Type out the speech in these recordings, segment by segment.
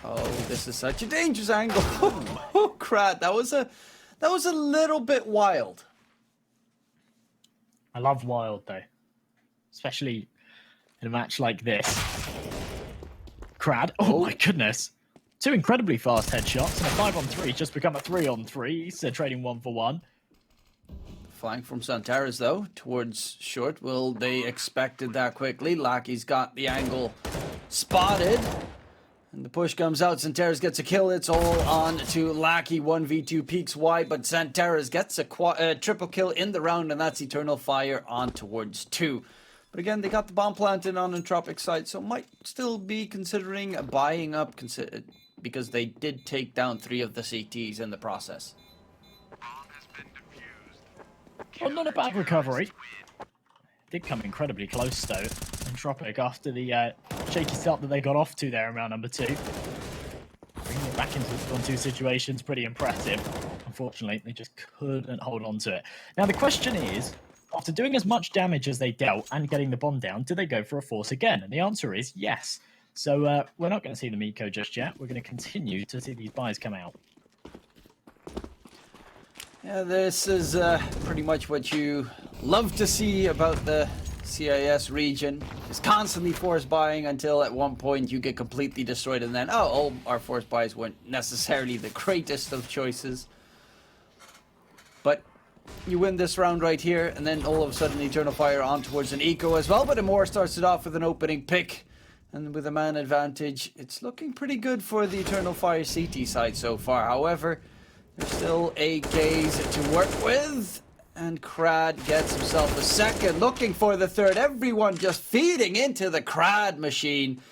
Oh, this is such a dangerous angle. Oh, crap. That was a little bit wild. I love wild, though. Especially in a match like this. Crad. Oh, my goodness. 2 incredibly fast headshots and a 5-on-3 just become a 3-on-3. So trading 1-for-1. Flank from Santaras, though, towards short. Will they expected that quickly? Lackey's got the angle spotted. And the push comes out. Santaras gets a kill. It's all on to Lackey. 1v2 peaks wide, but Santaras gets a triple kill in the round, and that's Eternal Fire on towards 2. But again, they got the bomb planted on Entropiq side, so might still be considering buying up, because they did take down 3 of the CTs in the process. Well, not a bad recovery. Did come incredibly close, though. Entropiq, after the shaky start that they got off to there in round number 2. Bringing it back into the 1-2 situations, pretty impressive. Unfortunately, they just couldn't hold on to it. Now, the question is, after doing as much damage as they dealt and getting the bomb down, do they go for a force again? And the answer is yes. So we're not going to see the Miko just yet. We're going to continue to see these buys come out. Yeah, this is pretty much what you love to see about the CIS region. It's constantly force buying until at one point you get completely destroyed, and then, oh, all our force buys weren't necessarily the greatest of choices. But you win this round right here, and then all of a sudden Eternal Fire on towards an eco as well, but iMORR starts it off with an opening pick. And with a man advantage, it's looking pretty good for the Eternal Fire CT side so far. However, there's still a gaze to work with. And Crad gets himself a second, looking for the third. Everyone just feeding into the Crad machine.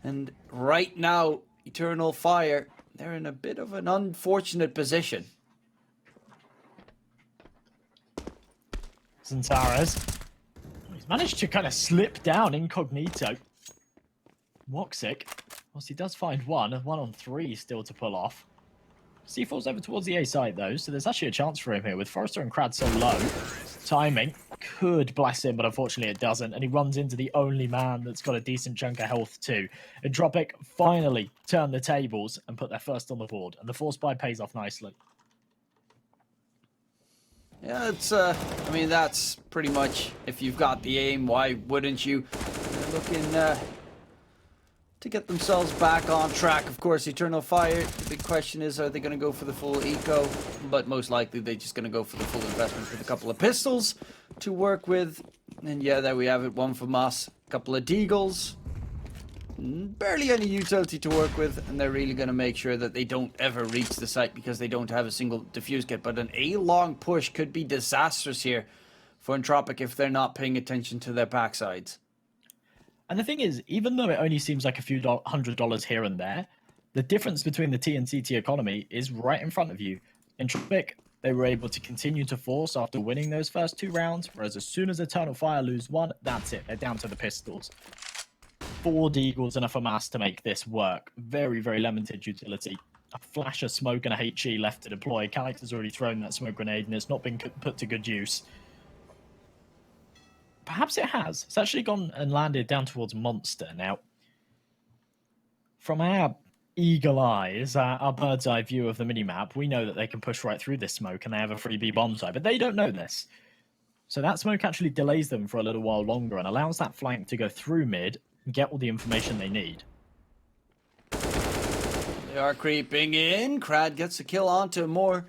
And right now, Eternal Fire, they're in a bit of an unfortunate position. Santaras. He's managed to kind of slip down incognito. WOXİC, whilst he does find one, a 1-on-3 still to pull off. C4's over towards the A side, though, so there's actually a chance for him here. With Forrester and Crad so low, timing could bless him, but unfortunately it doesn't. And he runs into the only man that's got a decent chunk of health, too. Entropiq finally turn the tables and put their first on the board. And the force buy pays off nicely. Yeah, it's, I mean, that's pretty much, if you've got the aim, why wouldn't you? They're looking to get themselves back on track. Of course, Eternal Fire, the big question is, are they going to go for the full eco? But most likely they're just going to go for the full investment with a couple of pistols to work with. And yeah, there we have it, 1 from us, a couple of deagles. Barely any utility to work with, and they're really going to make sure that they don't ever reach the site because they don't have a single defuse kit. But an A-long push could be disastrous here for Entropiq if they're not paying attention to their backsides. And the thing is, even though it only seems like a few $100 here and there, the difference between the T and CT economy is right in front of you. Entropiq, they were able to continue to force after winning those first 2 rounds, whereas as soon as Eternal Fire lose 1, that's it. They're down to the pistols. 4 deagles and a FAMAS to make this work. Very, very limited utility. A flash of smoke and a HE left to deploy. Calix has already thrown that smoke grenade and it's not been put to good use. Perhaps it has. It's actually gone and landed down towards Monster. Now, from our eagle eyes, our bird's eye view of the minimap, we know that they can push right through this smoke and they have a 3B bomb site, but they don't know this. So that smoke actually delays them for a little while longer and allows that flank to go through mid and get all the information they need. They are creeping in. Crad gets a kill onto iMORR.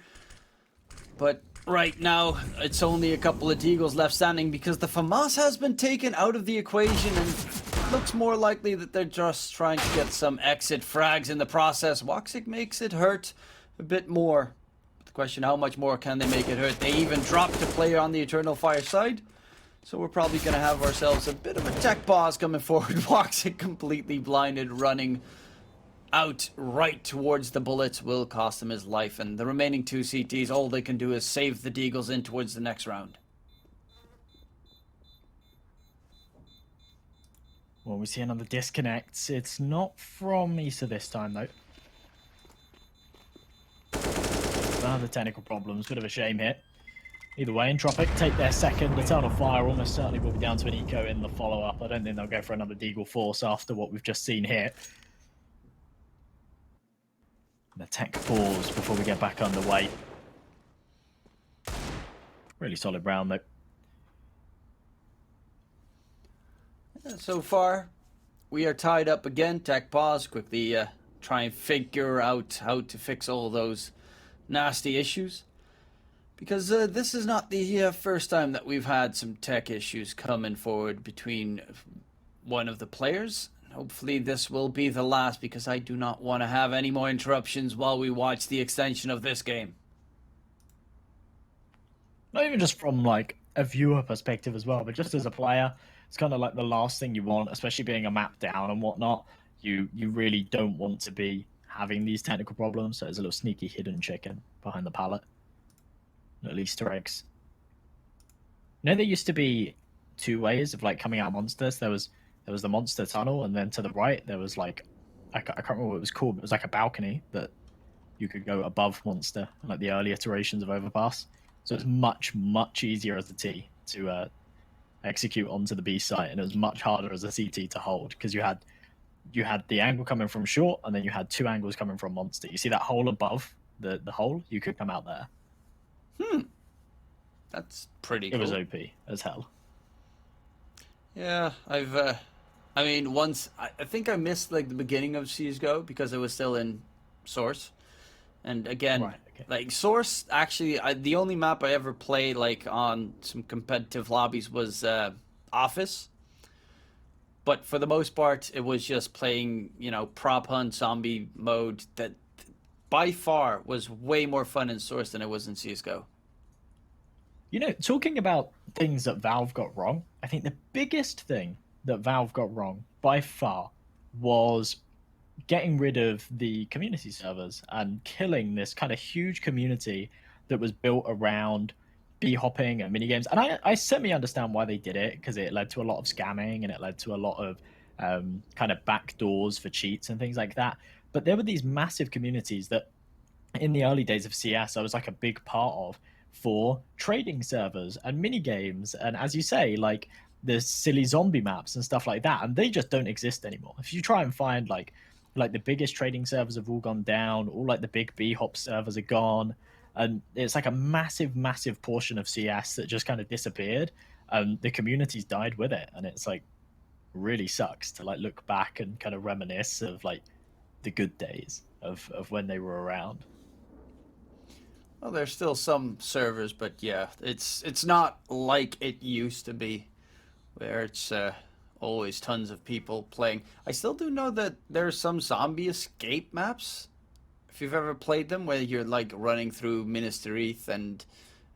But right now, it's only a couple of deagles left standing because the FAMAS has been taken out of the equation, and it looks more likely that they're just trying to get some exit frags in the process. WOXİC makes it hurt a bit more. But the question, how much more can they make it hurt? They even dropped a player on the Eternal Fire side. So we're probably going to have ourselves a bit of a tech pause coming forward. WOXİC completely blinded, running out right towards the bullets, will cost him his life. And the remaining 2 CTs, all they can do is save the deagles in towards the next round. Well, we see another disconnect. It's not from ISSA this time, though. Other technical problems. Bit of a shame here. Either way, Entropiq take their second. Eternal Fire almost certainly will be down to an eco in the follow-up. I don't think they'll go for another deagle force after what we've just seen here. The tech pause before we get back underway. Really solid round though. So far, we are tied up again. Tech pause. Quickly try and figure out how to fix all those nasty issues. Because this is not the first time that we've had some tech issues coming forward between one of the players. Hopefully this will be the last, because I do not want to have any more interruptions while we watch the extension of this game. Not even just from like a viewer perspective as well, but just as a player, it's kind of like the last thing you want, especially being a map down and whatnot. You really don't want to be having these technical problems. So there's a little sneaky hidden chicken behind the pallet. Little Easter eggs. You know, there used to be two ways of like coming out monsters. There was the monster tunnel, and then to the right there was like I can't remember what it was called, but it was like a balcony that you could go above monster, like the early iterations of Overpass. So it's much easier as a T to execute onto the B site, and it was much harder as a CT to hold, because you had the angle coming from short, and then you had two angles coming from monster. You see that hole above the hole? You could come out there. That's pretty cool. It was OP as hell. Yeah, I mean, once I think I missed like the beginning of CSGO because it was still in Source, and again, Right, okay. like Source. Actually, the only map I ever played like on some competitive lobbies was Office. But for the most part, it was just playing, you know, prop hunt zombie mode. That by far was way more fun in Source than it was in CSGO. You know, talking about things that Valve got wrong, I think the biggest thing that Valve got wrong by far was getting rid of the community servers and killing this kind of huge community that was built around B-hopping and minigames. And I semi-understand why they did it, because it led to a lot of scamming and it led to a lot of kind of backdoors for cheats and things like that. But there were these massive communities that in the early days of CS, I was like a big part of, for trading servers and mini games, and as you say, like the silly zombie maps and stuff like that, and they just don't exist anymore. If you try and find like the biggest trading servers have all gone down, all like the big B-hop servers are gone, and it's like a massive portion of CS that just kind of disappeared, and the community's died with it, and it's like really sucks to like look back and kind of reminisce of like the good days of when they were around. Well, there's still some servers, but yeah, it's not like it used to be, where it's always tons of people playing. I still do know that there's some zombie escape maps, if you've ever played them, where you're like running through Minister Eth and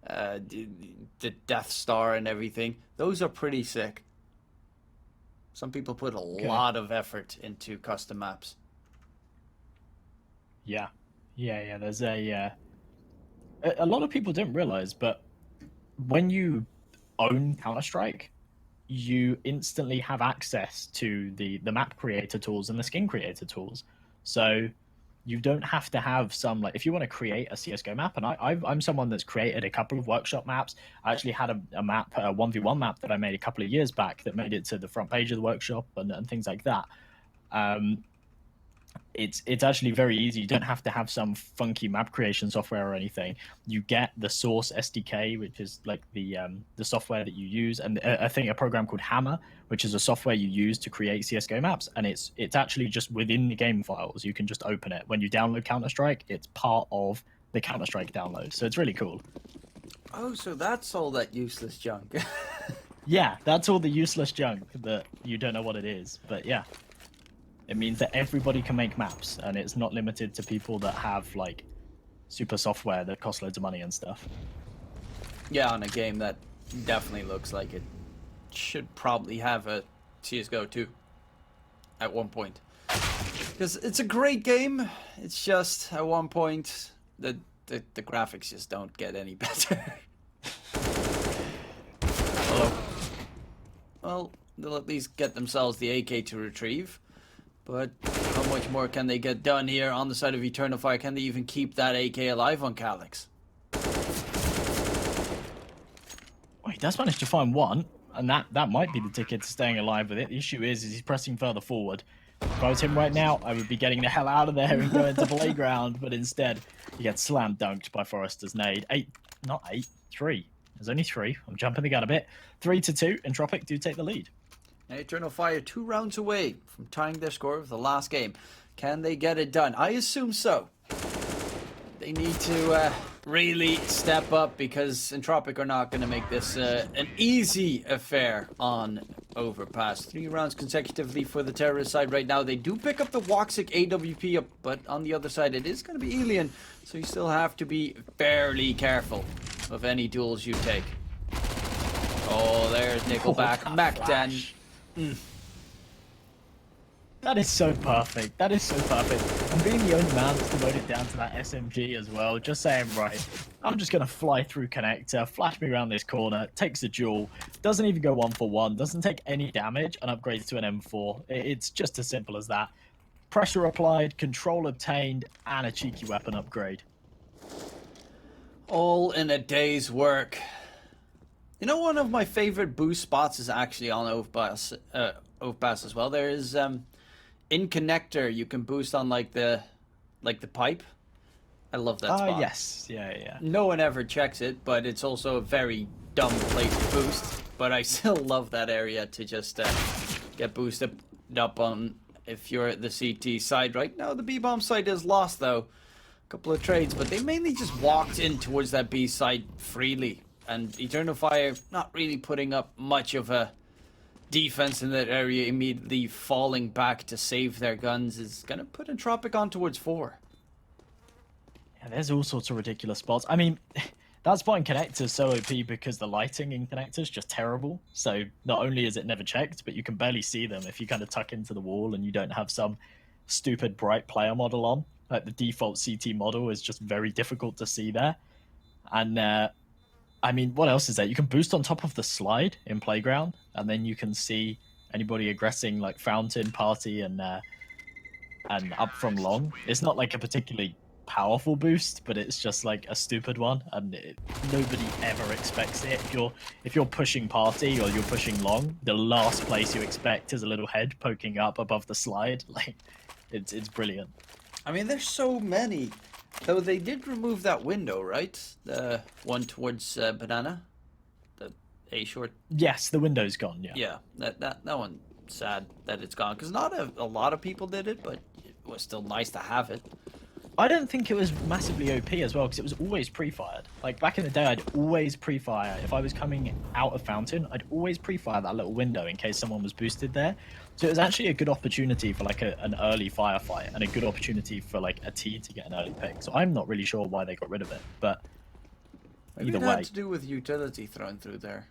the Death Star and everything. Those are pretty sick. Some people put a lot of effort into custom maps. Yeah. There's a lot of people didn't realize, but when you own Counter-Strike, you instantly have access to the map creator tools and the skin creator tools. So you don't have to have some, like, if you want to create a CSGO map, and I'm someone that's created a couple of workshop maps. I actually had a map, a 1v1 map that I made a couple of years back that made it to the front page of the workshop and things like that. It's actually very easy. You don't have to have some funky map creation software or anything. You get the Source SDK, which is like the software that you use, and I think a program called Hammer, which is a software you use to create CSGO maps, and it's actually just within the game files. You can just open it. When you download Counter-Strike, it's part of the Counter-Strike download, so it's really cool. Oh, so that's all that useless junk. Yeah, that's all the useless junk that you don't know what it is, but yeah. It means that everybody can make maps, and it's not limited to people that have like super software that costs loads of money and stuff. Yeah, on a game that definitely looks like it should probably have a CSGO 2 at one point. Because it's a great game, it's just at one point the graphics just don't get any better. Well, they'll at least get themselves the AK to retrieve. But how much more can they get done here on the side of Eternal Fire? Can they even keep that AK alive on Calyx? Well, he does manage to find one, and that might be the ticket to staying alive with it. The issue is he's pressing further forward. If I was him right now, I would be getting the hell out of there and going to playground, but instead he gets slam dunked by Forrester's nade. 3. There's only 3. I'm jumping the gun a bit. 3-2. Entropiq do take the lead. Eternal Fire 2 rounds away from tying their score of the last game. Can they get it done? I assume so. They need to really step up because Entropiq are not going to make this an easy affair on Overpass. 3 rounds consecutively for the terrorist side right now. They do pick up the WOXİC AWP up, but on the other side it is going to be Alien, so you still have to be fairly careful of any duels you take. Oh, there's Nickelback. Mac10. That is so perfect. That is so perfect. And being the only man that's devoted down to that SMG as well, just saying, right, I'm just going to fly through connector, flash me around this corner, takes a duel, doesn't even go 1-for-1, doesn't take any damage, and upgrades to an M4. It's just as simple as that. Pressure applied, control obtained, and a cheeky weapon upgrade. All in a day's work. You know, one of my favorite boost spots is actually on Overpass as well. There is in connector you can boost on like the pipe. I love that spot. Yes, yeah. No one ever checks it, but it's also a very dumb place to boost. But I still love that area to just get boosted up on if you're at the CT side. Right now the B-bomb side is lost though. A couple of trades, but they mainly just walked in towards that B side freely. And Eternal Fire not really putting up much of a defense in that area, immediately falling back to save their guns is going to put Entropiq on towards 4. Yeah, there's all sorts of ridiculous spots. I mean, that spot in connector is so OP because the lighting in connector is just terrible. So not only is it never checked, but you can barely see them if you kind of tuck into the wall and you don't have some stupid bright player model on. Like the default CT model is just very difficult to see there. And I mean, what else is there? You can boost on top of the slide in Playground, and then you can see anybody aggressing like Fountain, Party, and up from long. It's not like a particularly powerful boost, but it's just like a stupid one, and nobody ever expects it. If you're pushing Party or you're pushing long, the last place you expect is a little head poking up above the slide. Like, it's brilliant. I mean, there's so many. Though they did remove that window, right? The one towards Banana, the A short. Yes, the window's gone. Yeah. Yeah, that one's sad that it's gone because not a lot of people did it, but it was still nice to have it. I don't think it was massively OP as well because it was always pre-fired. Like back in the day, I'd always pre-fire. If I was coming out of Fountain, I'd always pre-fire that little window in case someone was boosted there. So it was actually a good opportunity for like an early firefight and a good opportunity for like a T to get an early pick. So I'm not really sure why they got rid of it, but maybe either it way, had to do with utility thrown through there.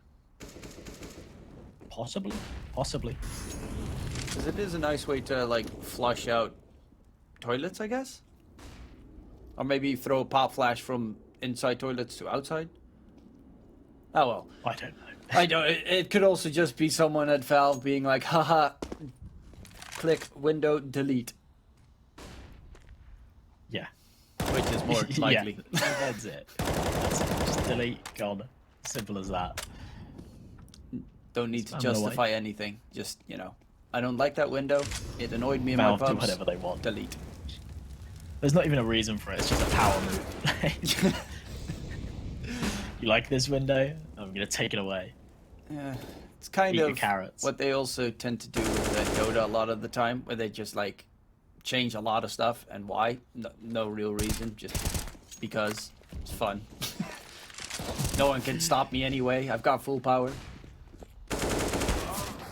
Possibly. Because it is a nice way to like flush out toilets, I guess. Or maybe throw a pop flash from inside toilets to outside. Oh well. I don't know. I don't. It could also just be someone at Valve being like, haha, click window delete. Yeah. Which is more likely. Yeah, that's it. Just delete, gone. Simple as that. Don't need to justify anything. Just, you know, I don't like that window. It annoyed me in Valve my do pubs. whatever they want. Delete. There's not even a reason for it. It's just a power move. You like this window? I'm gonna take it away. Yeah, it's kind Eat of the carrots. what they also tend to do with Dota a lot of the time, where they just like change a lot of stuff. And why? No real reason, just because it's fun. No one can stop me anyway. I've got full power.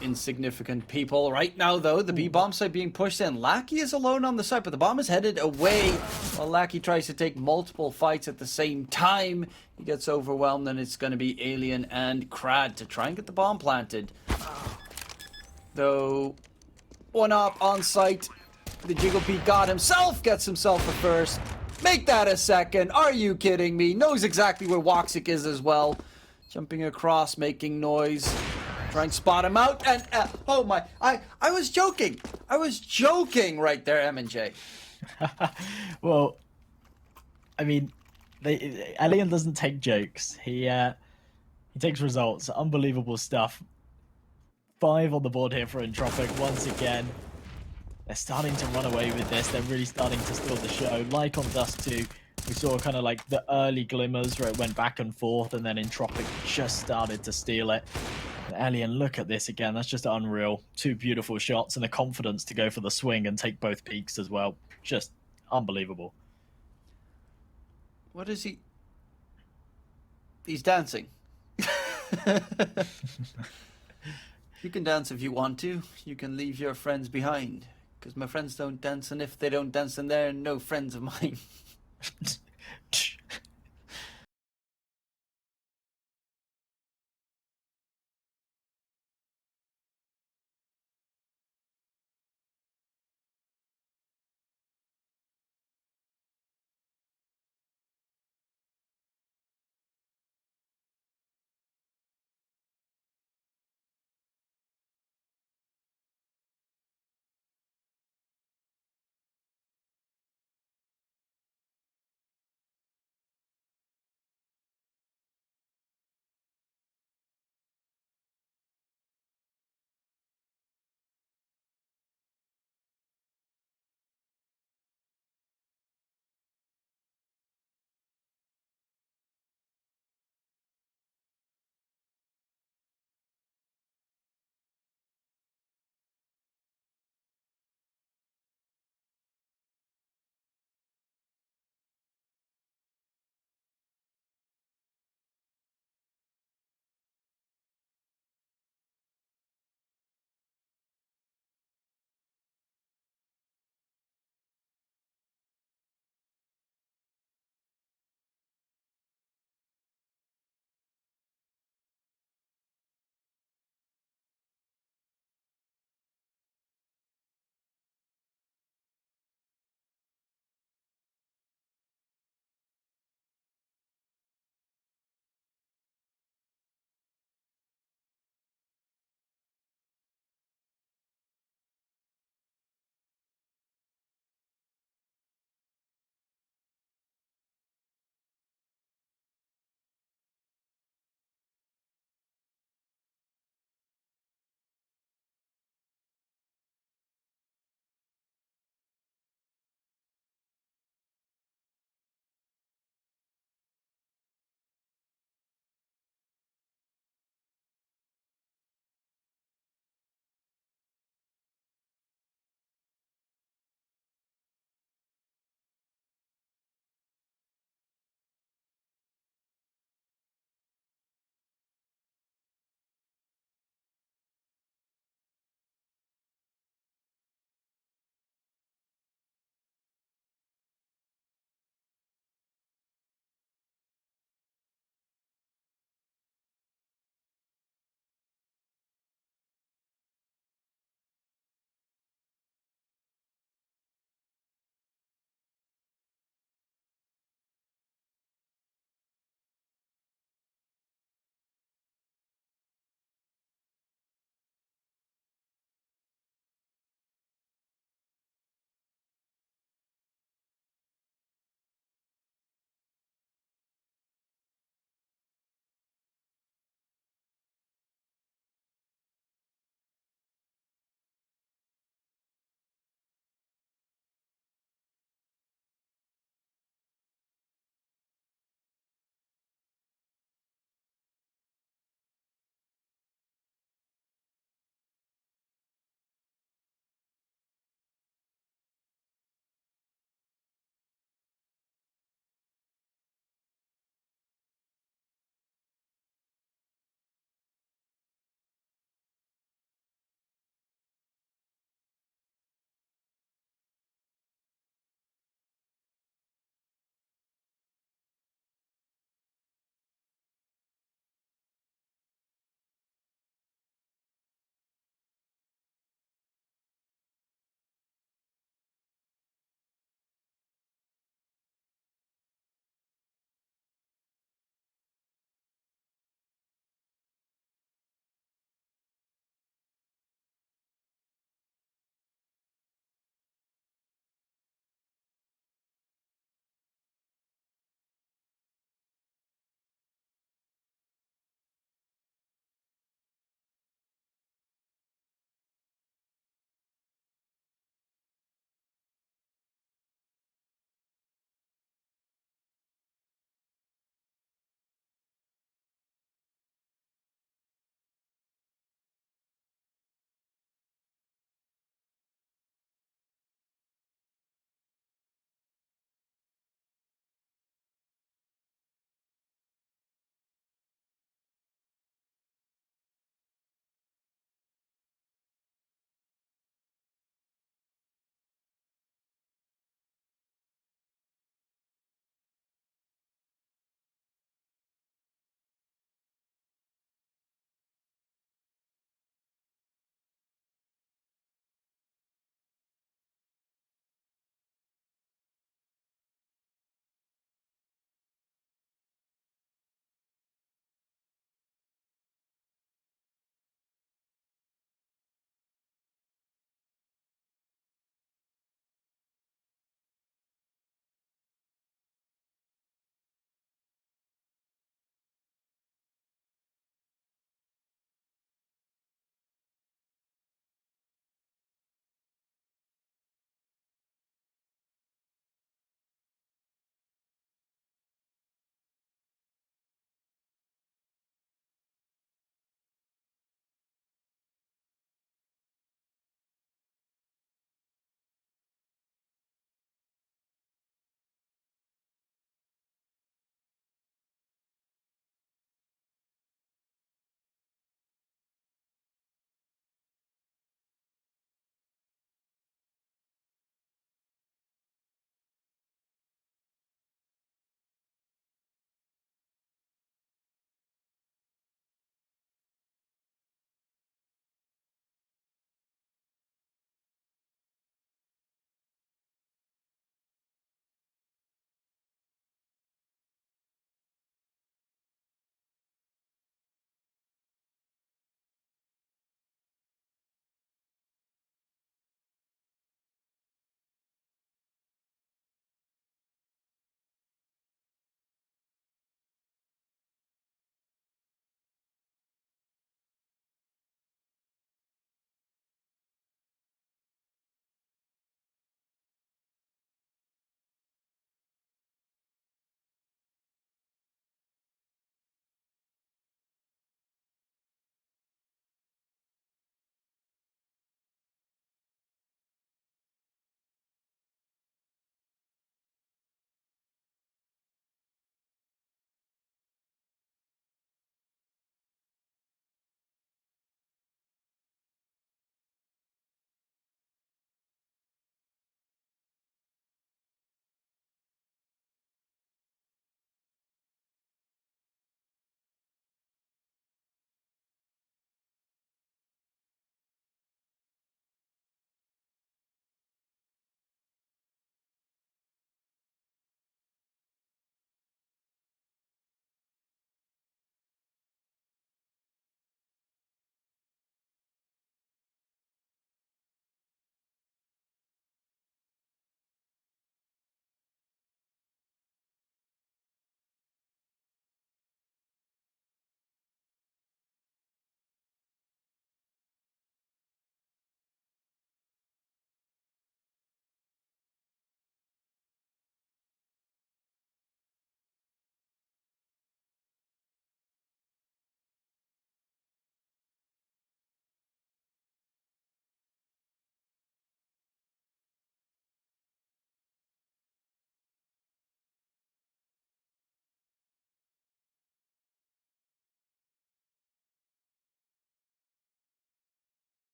Insignificant people. Right now, though, the B-bomb side being pushed in. Lackey is alone on the side, but the bomb is headed away while Lackey tries to take multiple fights at the same time. He gets overwhelmed, and it's going to be Alien and Krad to try and get the bomb planted. Though, one up on site. The Jiggle Pete got himself, gets himself a first. Make that a second. Are you kidding me? Knows exactly where WOXİC is as well. Jumping across, making noise. Try and spot him out, and oh my! I was joking. I was joking right there, M&J. Well, I mean, Alien doesn't take jokes. He takes results. Unbelievable stuff. 5 on the board here for Entropiq once again. They're starting to run away with this. They're really starting to steal the show. Like on Dust 2, we saw kind of like the early glimmers where it went back and forth, and then Entropiq just started to steal it. And Alien, look at this again. That's just unreal. 2 beautiful shots and the confidence to go for the swing and take both peaks as well. Just unbelievable. What is he? He's dancing. You can dance if you want to. You can leave your friends behind. Because my friends don't dance, and if they don't dance, then they're no friends of mine.